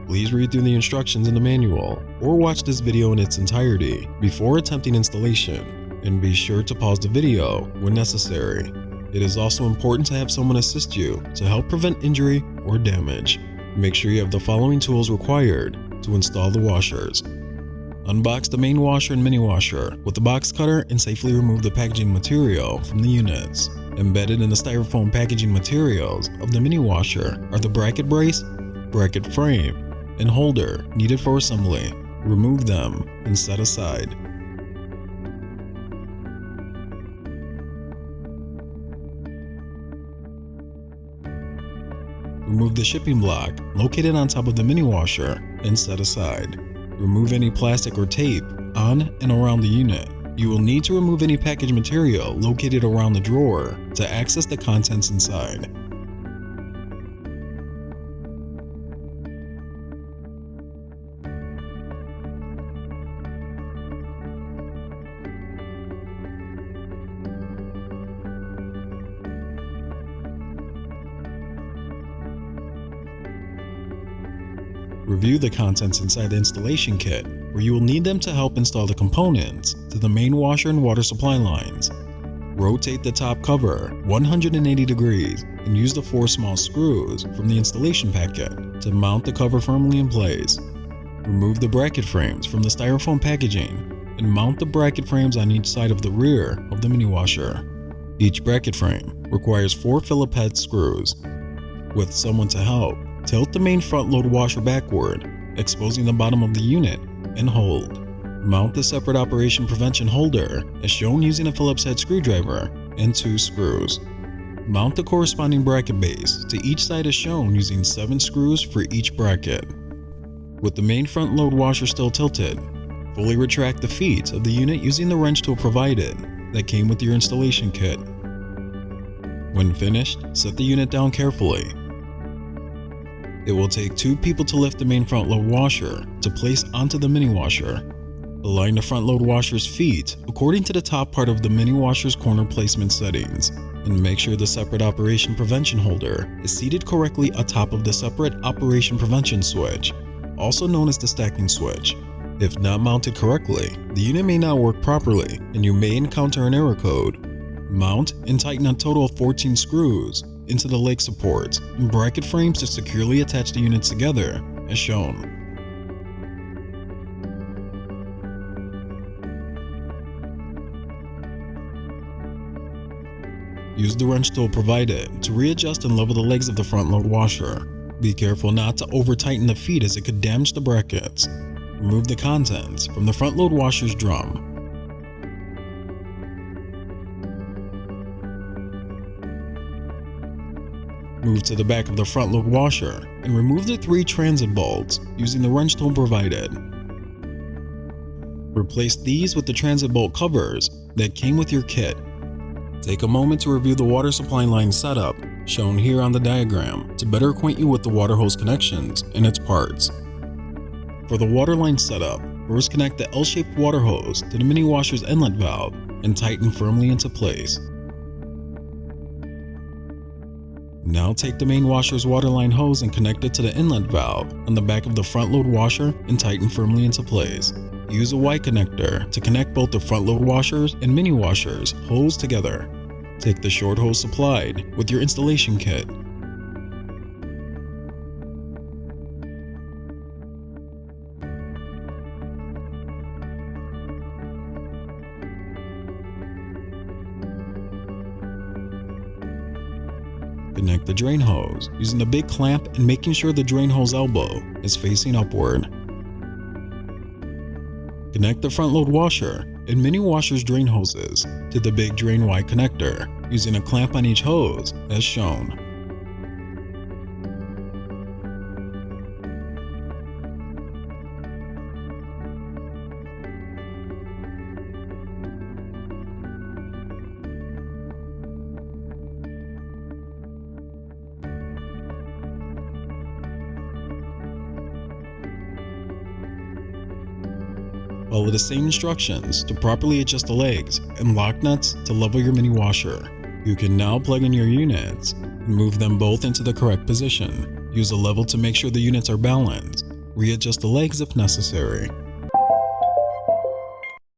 Please read through the instructions in the manual or watch this video in its entirety before attempting installation, and be sure to pause the video when necessary. It is also important to have someone assist you to help prevent injury or damage. Make sure you have the following tools required to install the washers. Unbox the main washer and mini washer with the box cutter and safely remove the packaging material from the units. Embedded in the styrofoam packaging materials of the mini washer are the bracket brace, bracket frame, and holder needed for assembly. Remove them and set aside. Remove the shipping block located on top of the mini washer and set aside. Remove any plastic or tape on and around the unit. You will need to remove any package material located around the drawer to access the contents inside. Review the contents inside the installation kit, where you will need them to help install the components to the main washer and water supply lines. Rotate the top cover 180 degrees and use the 4 small screws from the installation packet to mount the cover firmly in place. Remove the bracket frames from the styrofoam packaging and mount the bracket frames on each side of the rear of the mini washer. Each bracket frame requires 4 Phillip head screws. With someone to help, tilt the main front load washer backward, exposing the bottom of the unit, and hold. Mount the separate operation prevention holder as shown using a Phillips head screwdriver and 2 screws. Mount the corresponding bracket base to each side as shown using 7 screws for each bracket. With the main front load washer still tilted, fully retract the feet of the unit using the wrench tool provided that came with your installation kit. When finished, set the unit down carefully. It will take 2 people to lift the main front load washer to place onto the mini washer. Align the front load washer's feet according to the top part of the mini washer's corner placement settings, and make sure the separate operation prevention holder is seated correctly atop of the separate operation prevention switch, also known as the stacking switch. If not mounted correctly, the unit may not work properly and you may encounter an error code. Mount and tighten a total of 14 screws into the leg supports and bracket frames to securely attach the units together as shown. Use the wrench tool provided to readjust and level the legs of the front load washer. Be careful not to over tighten the feet as it could damage the brackets. Remove the contents from the front load washer's drum. Move to the back of the front load washer and remove the 3 transit bolts using the wrench tool provided. Replace these with the transit bolt covers that came with your kit. Take a moment to review the water supply line setup shown here on the diagram to better acquaint you with the water hose connections and its parts. For the water line setup, first connect the L-shaped water hose to the mini washer's inlet valve and tighten firmly into place. Now take the main washer's waterline hose and connect it to the inlet valve on the back of the front load washer and tighten firmly into place. Use a Y connector to connect both the front load washers and mini washers hose together. Take the short hose supplied with your installation kit. Connect the drain hose using the big clamp and making sure the drain hose elbow is facing upward. Connect the front load washer and mini washer's drain hoses to the big drain Y connector using a clamp on each hose as shown. Follow the same instructions to properly adjust the legs and lock nuts to level your mini washer. You can now plug in your units and move them both into the correct position. Use a level to make sure the units are balanced Readjust the legs if necessary.